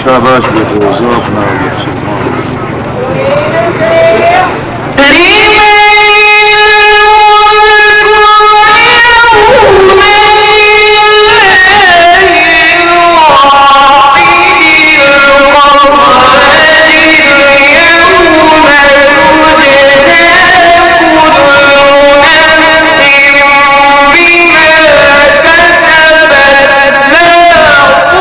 شاباش بتوزوقنا بما كسبت لا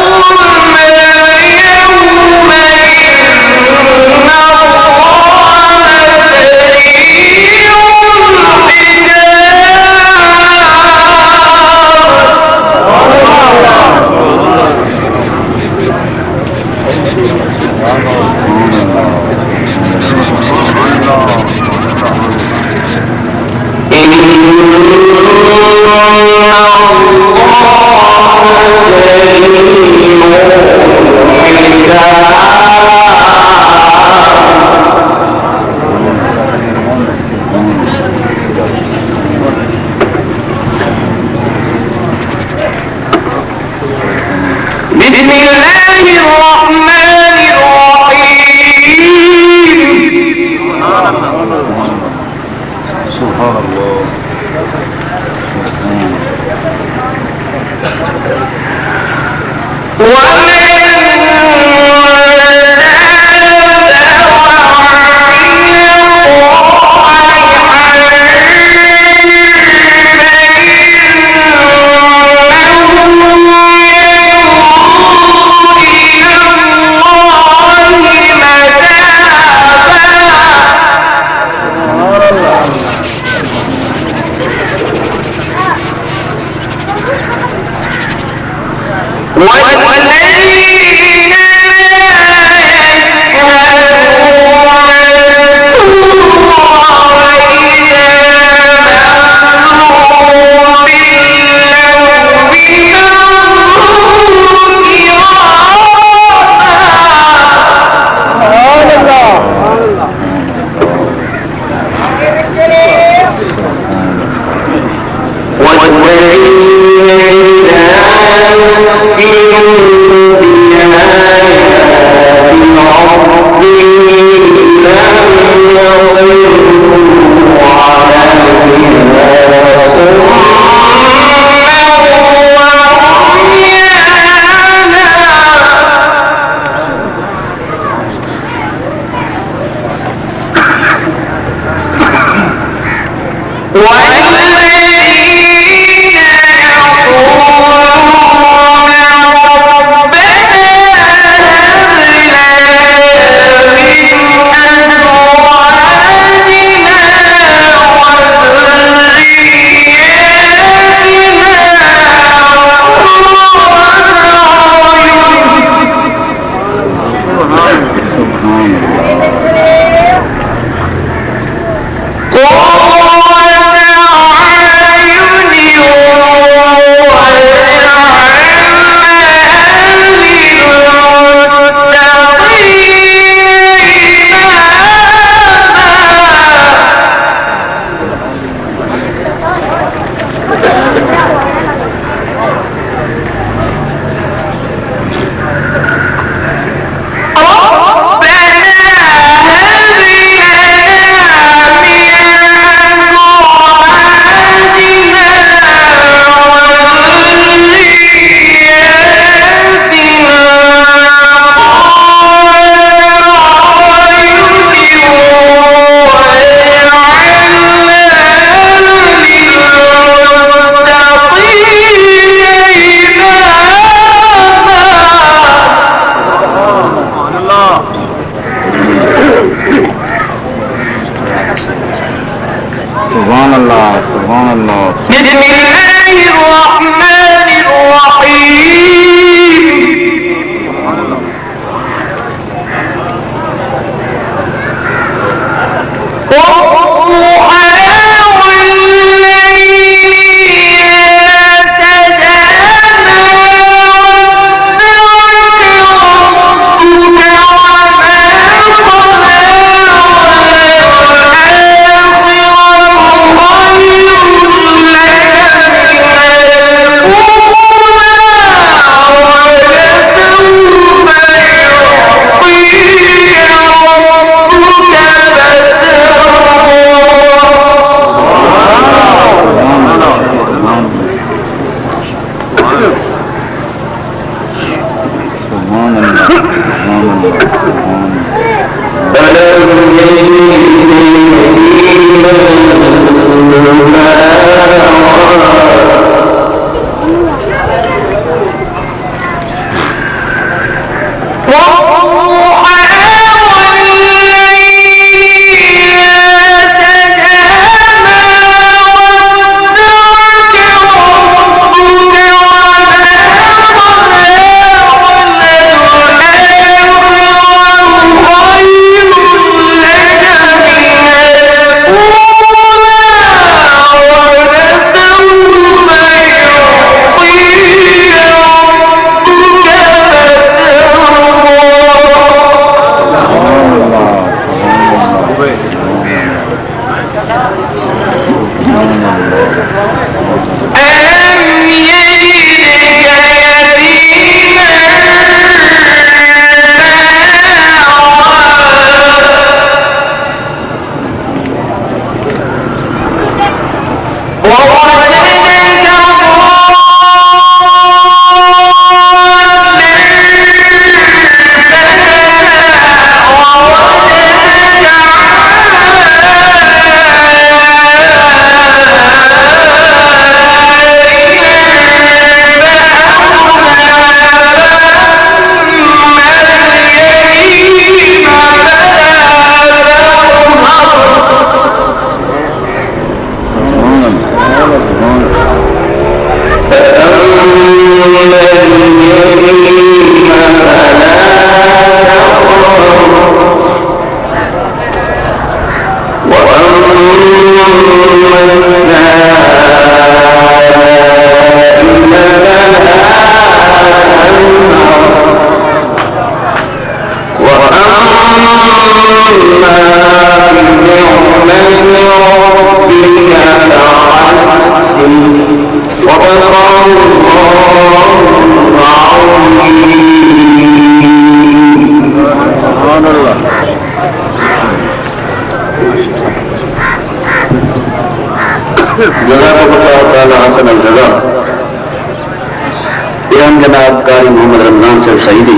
ایم جناب قاری محمد رمضان صاحب سعیدی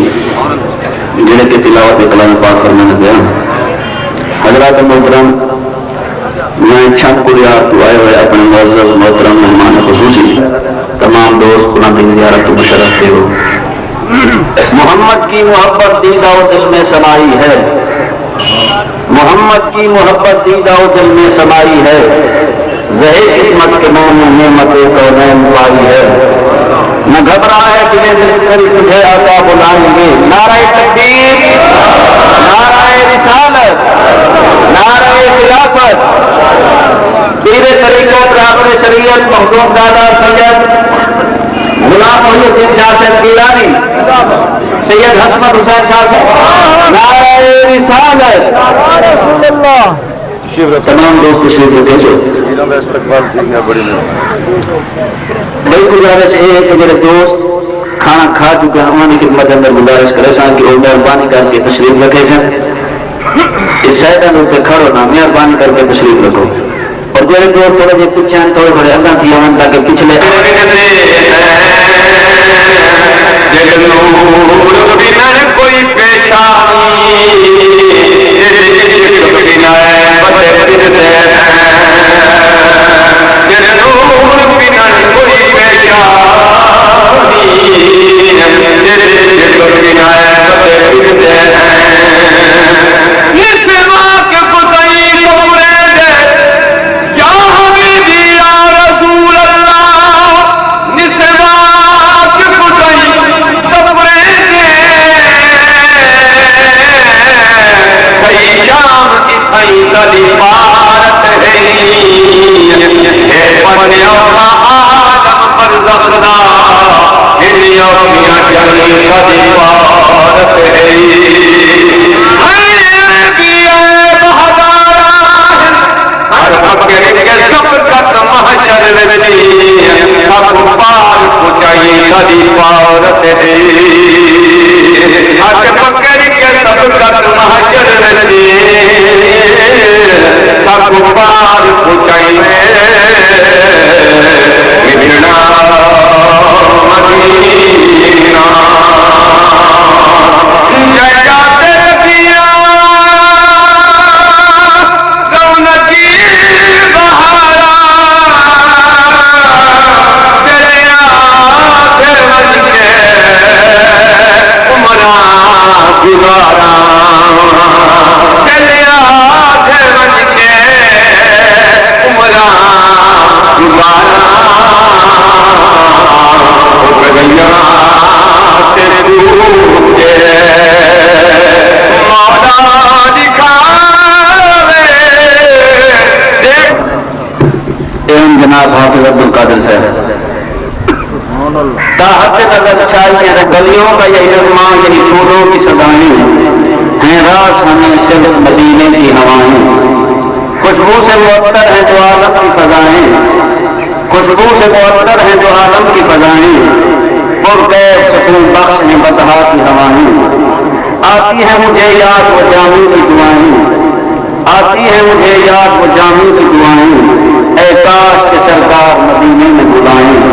جڑے کہ تلاوت کلام پاک فرمانے دیا حضرات محترم میں چھت کو یاد آئے ہوئے اپنے معزز محترم مہمان خصوصی تمام دوست خدا کی زیارت کو مشرفتے ہو محمد کی محبت دیدہ و دل میں سمائی ہے محمد کی محبت دیدہ و دل میں سمائی ہے زہر قسمت کے نام نعمت کونین پائی ہے نہ گھبرا ہے تجھے دل کر تجھے آقا بلائیں گے نعرہ تکبیر نعرہ رسالت نعرہ خلافت پیر طریقت راہبر شریعت مخدوم دادا سید غلام محی الدین شاہ صاحب گیلانی سید حسمت حسین شاہ صاحب نعرہ رسالت تمام دوست تشریف رکھے جو بڑی گزارش ہے کہ میرے دوست کھانا کھا چکے ہیں ہماری خدمت اندر گزارش کرے سان کہ وہ مہربانی کر کے تشریف رکھے سن اس شہدہ میں پہ کھڑو نا مہربانی کر کے تشریف رکھو اور میرے دوست تھوڑے جی پیچھے ہیں تھوڑے بڑے اللہ کی آمن تاکہ پچھلے کوئی جناب حافظ عبد القادر صاحب تاحت نظر چاہیے گلیوں کا یہی رقمہ یہی پھولوں کی سزائیں ہیں راز ہمیں صرف مدینے کی ہوائیں خوشبو سے معطر ہیں جو عالم کی فضائیں خوشبو سے معطر ہیں جو عالم کی فضائیں پرکیف سکون بخش ہیں بطحا کی ہوائیں آتی ہے مجھے یاد وہ جامع کی دعائیں آتی ہے مجھے یاد وہ جامع کی دعائیں اے کاش کے سرکار مدینے میں بلائیں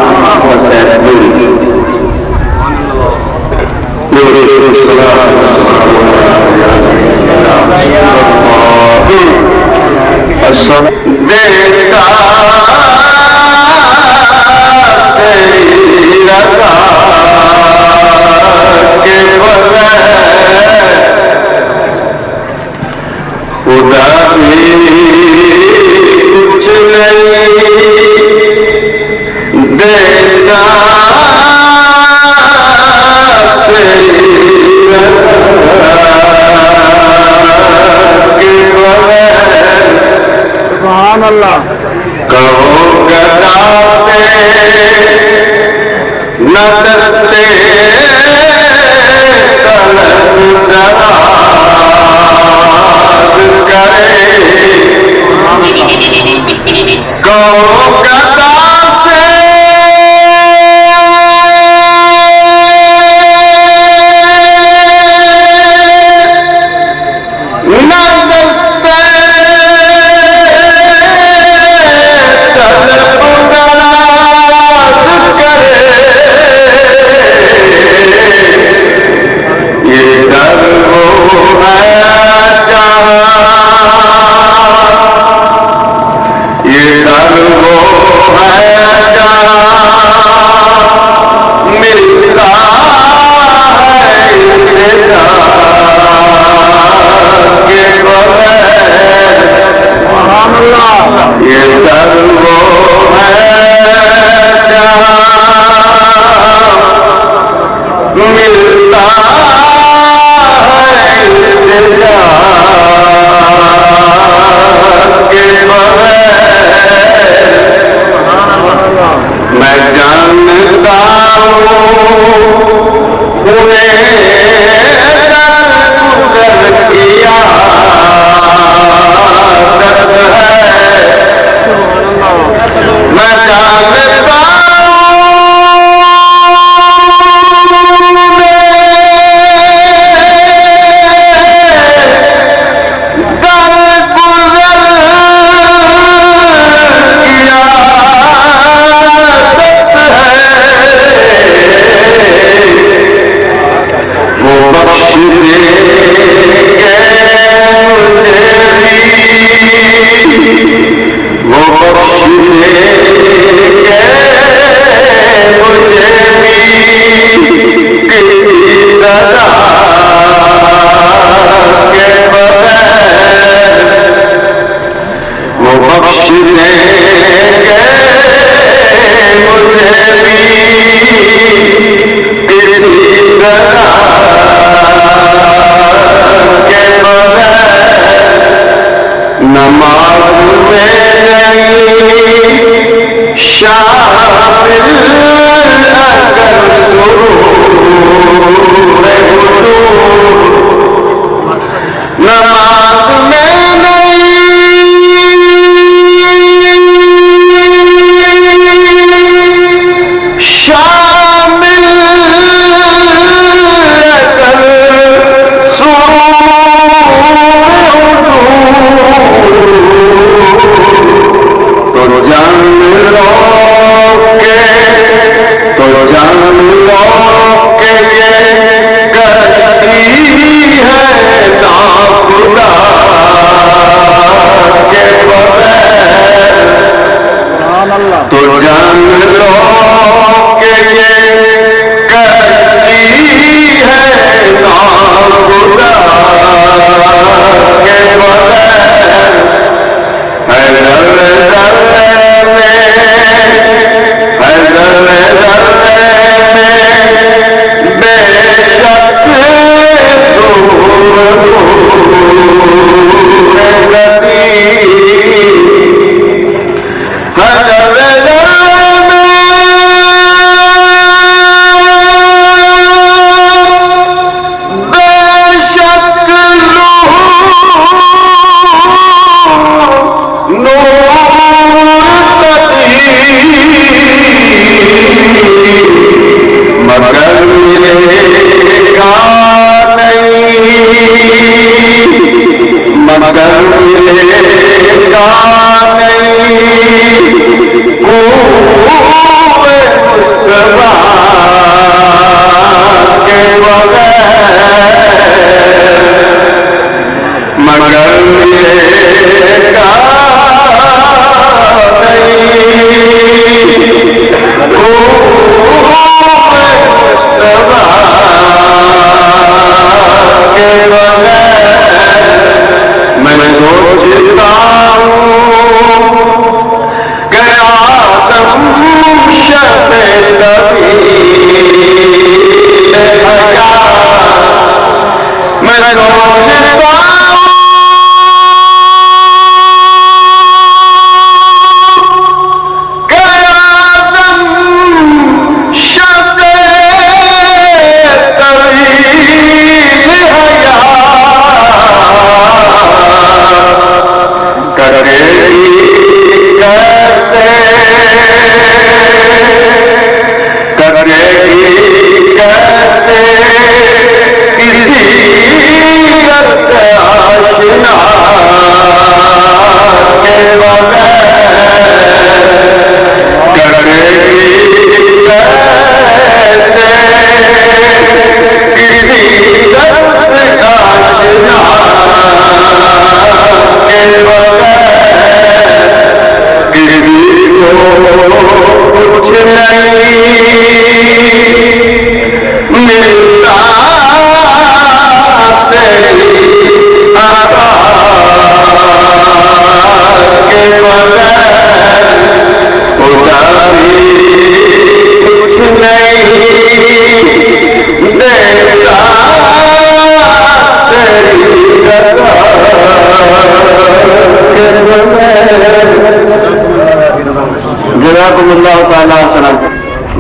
جزاکم اللہ تعالیٰ سلام.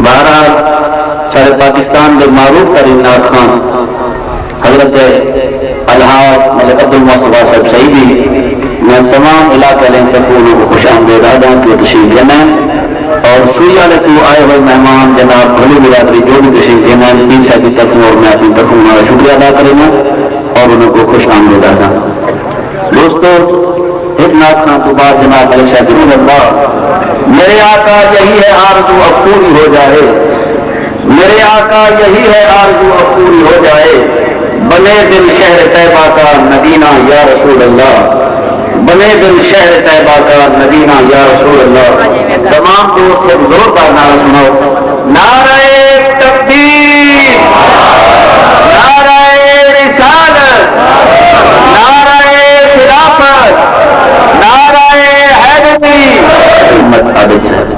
بہرحال امر بالمعروف کا نعت خان حضرت الحاج ملک عبد المصطفیٰ صاحب سعیدی، میں تمام علاقہ لیں تکونوں کو خوش آمدید آدھا کی تشریف لینا، اور سوریہ لکو آئے ہوئے مہمان جناب بھلی برادری جو بھی تشریف لینا، دین صاحب کی طرف اور میں اپنی طرف ہمارا شکریہ ادا کریں گا اور انہوں کو خوش آمدید آدھا۔ دوستو ایک نعت خان تو بعد جناب علیہ صاحب اللہ، میرے آقا یہی ہے آرزو اب پوری ہو جائے، میرے آقا یہی ہے آرزو اب پوری ہو جائے، بنے دل شہر طیبہ کا مدینہ یا رسول اللہ، بنے دل شہر طیبہ کا مدینہ یا رسول اللہ۔ تمام دوست سے زوردار نعرہ سناؤ، نعرہ تکبیر، نعرہ رسالت، نعرہ خلافت، نعرہ حیدری۔ محمد عابد صاحب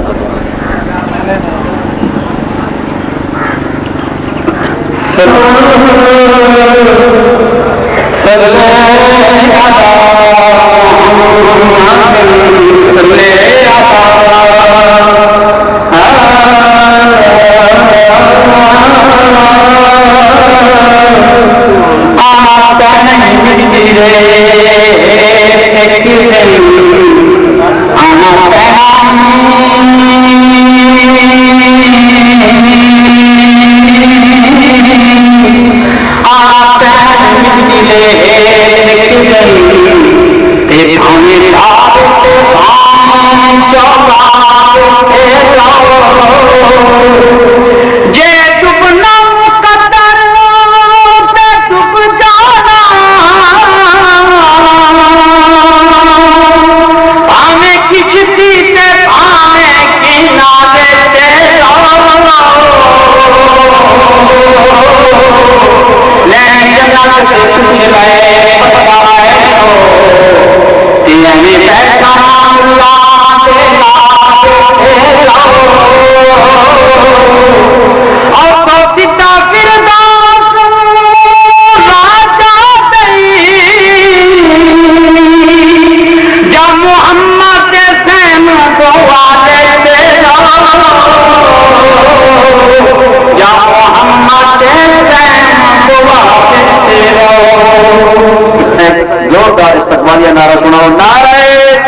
نعرہ سناؤ، نعرہ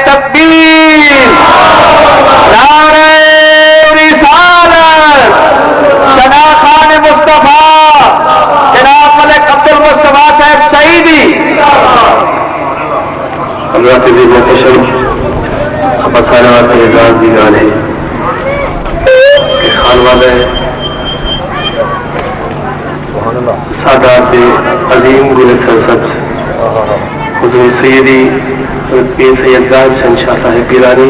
تکبیر، نعرہ رسالت، ثنا خان مصطفیٰ جناب ملک عبد المصطفیٰ صاحب سعیدی۔ حضرت عزیز محتشم اپسانے واسطے اعزاز دی گانے خان والے سادات عظیم گل سرسبز حضور سیدی پیر سید ظاہر حسین شاہ صاحب پیرانی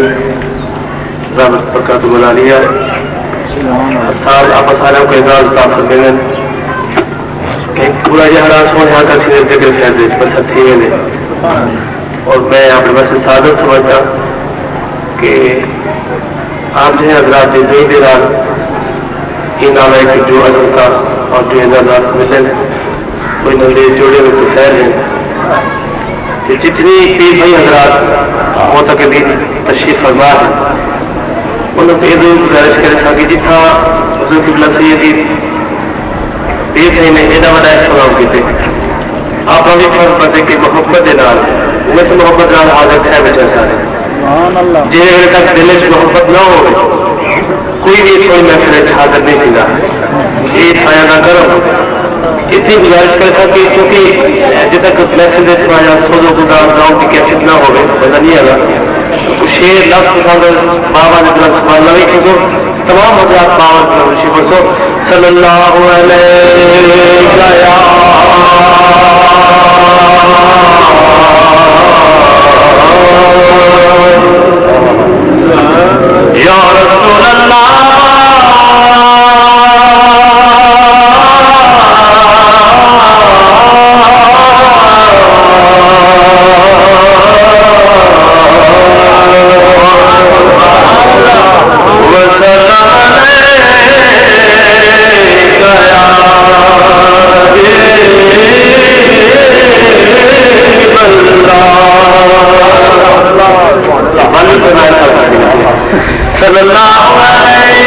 رحمت برکاتہ ملالیہ آپ سالوں کو اعزاز عطا فرمائیں کہ پورا یہ حراس ہو یہاں کا سینئر ذکر خیر دے بس ہتھی میں اور میں آپ بس سعادت سمجھتا کہ آپ جو ہے حضرات دے دے رات ان آلائے کی جو عزم کا اور جو اعزازات ملیں کوئی نگلے جوڑے میں تو خیر ہیں جتنی پیر بھائی حضرات معتقدین تشریف فرما ہے انہوں نے ادھر گزارش کرے ساکی جتنا حضور قبلہ سیدی پیر صحیح نے ایڈا وڈا احترام کیتے آپ بھی فرق پڑتے کہ محبت دے نال میں تو محبت نال حاضر ہے بچہ سارے جی میرے تک دل میں محبت نہ ہو کوئی بھی کوئی محفل حاضر نہیں تھا یہ سایہ نہ کرو اتنی گزارش کر سکتی کیونکہ جب تک محفل دے سمایا سوزو گزار گاؤں کی کیفیت نہ ہو پتہ نہیں آگا شیر لفظ پسند بابا نے طرف سبحان اللہ کیونکہ تمام حضرات بابا نے طرف شیف برسو صلی اللہ علیہ یا رسول اللہ صلی اللہ علیہ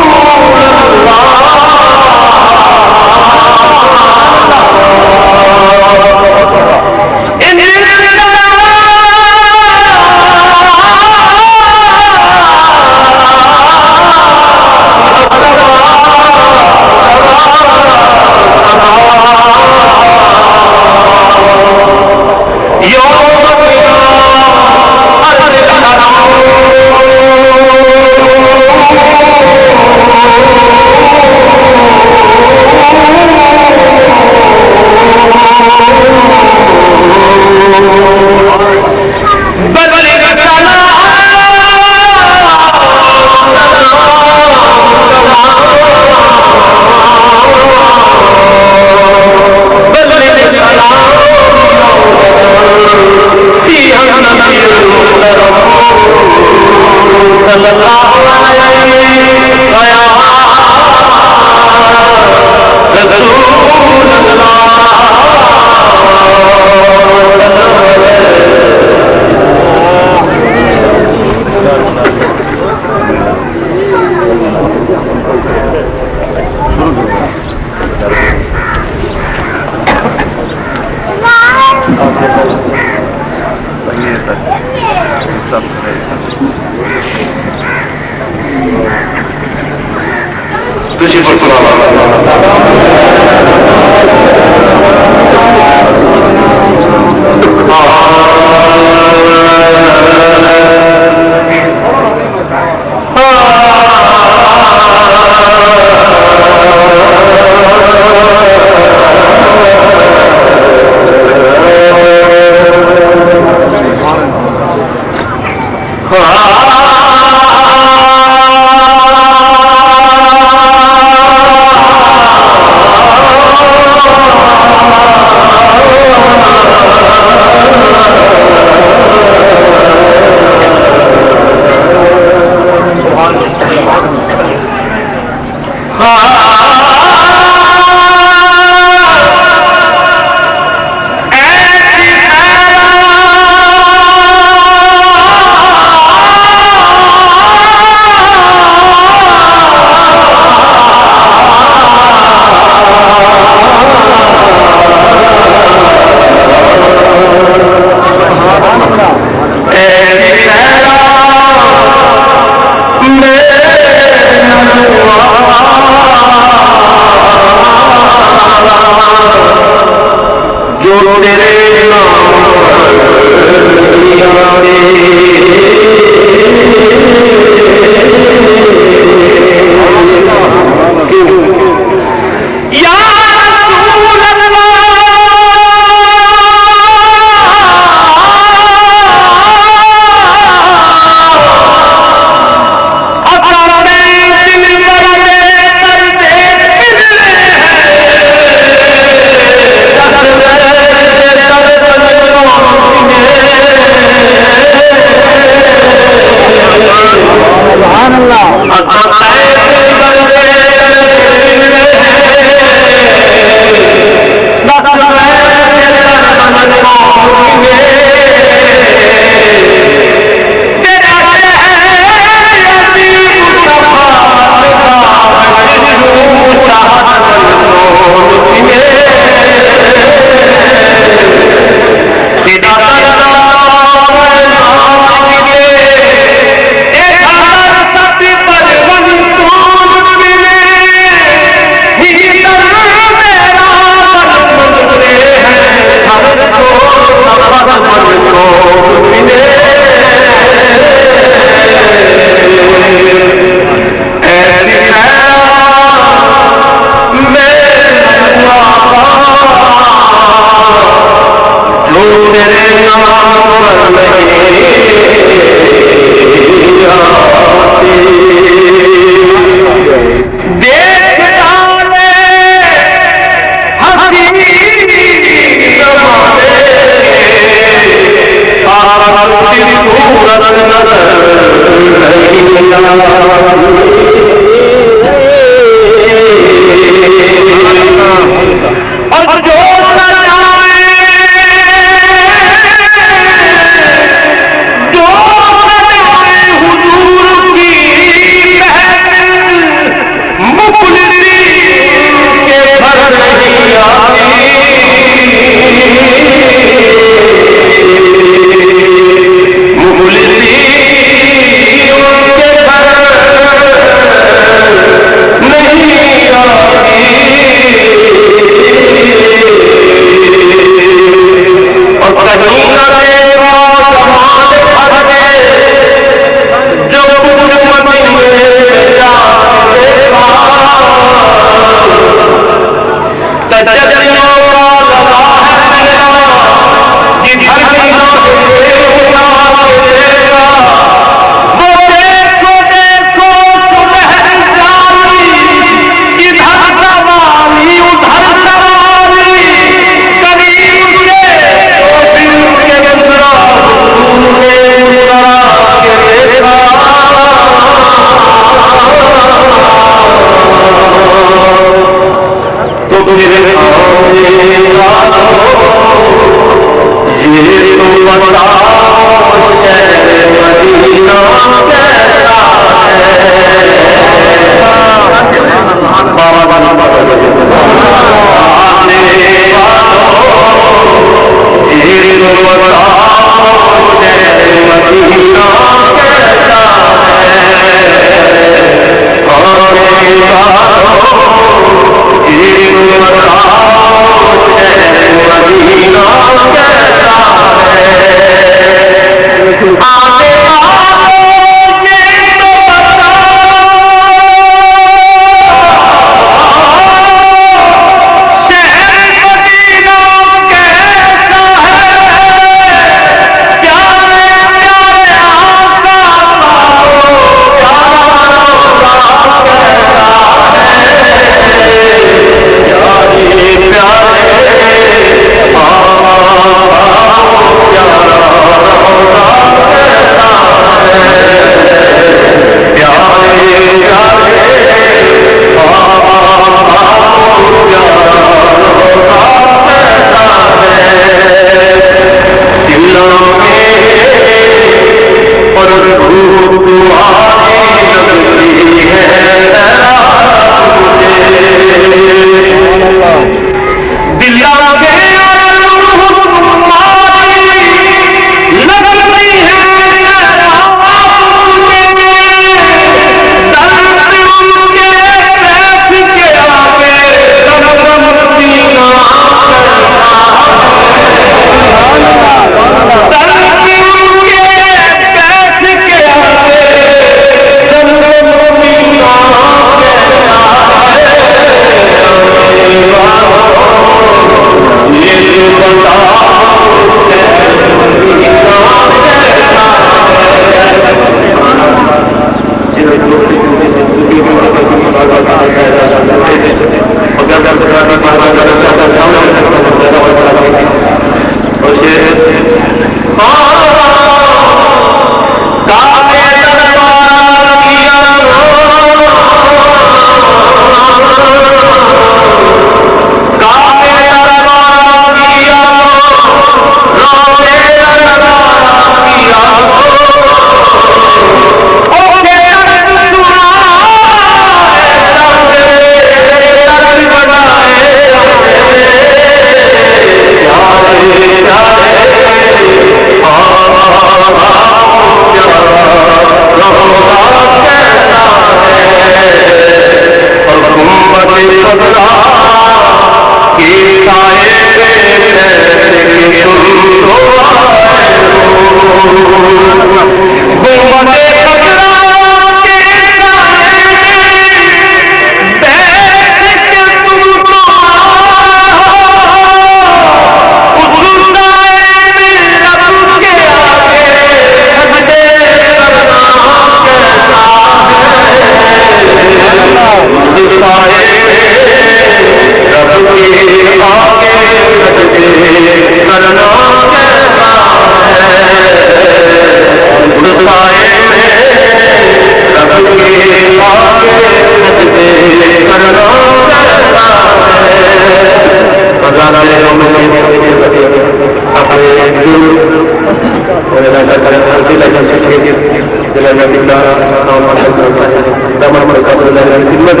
خدمت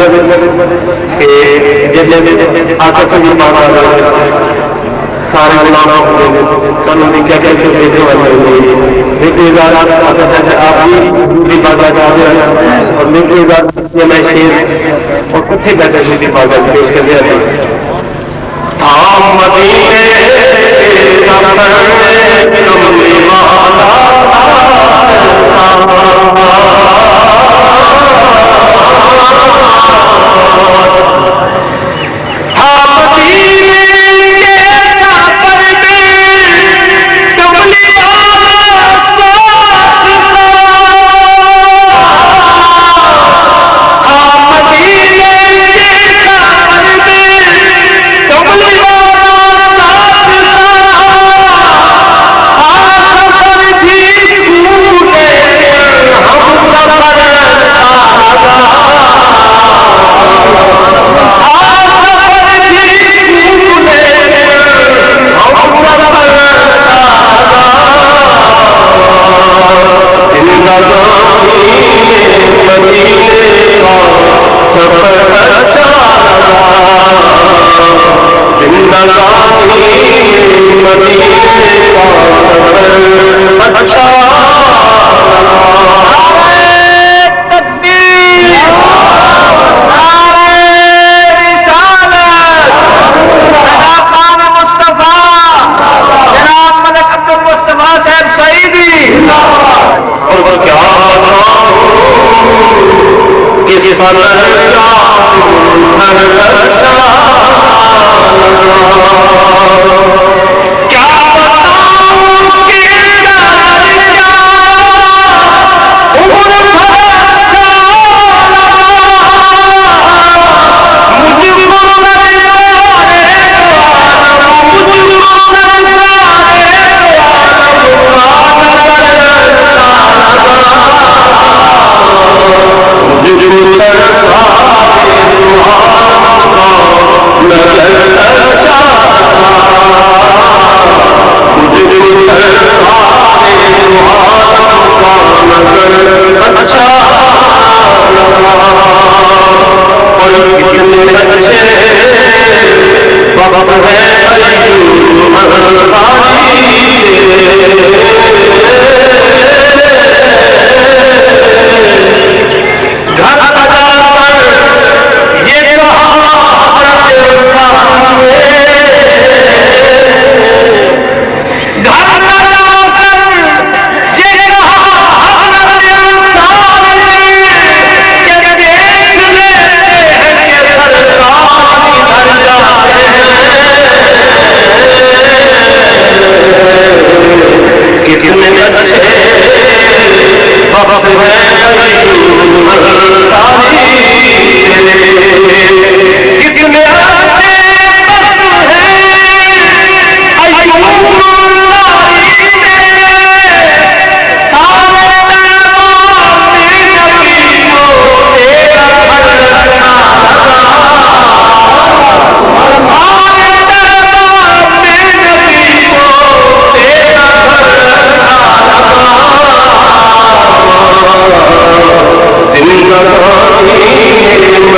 کہ جیسے آقا صلی اللہ علیہ وسلم سارے غلاموں قانونی کیا کہتے ہیں جو آپ بھی بازار چاہتے ہیں اور میری بات یہ میں شیر اور کتنے بیٹھے میری بازار پیش کر دیا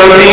مدینہ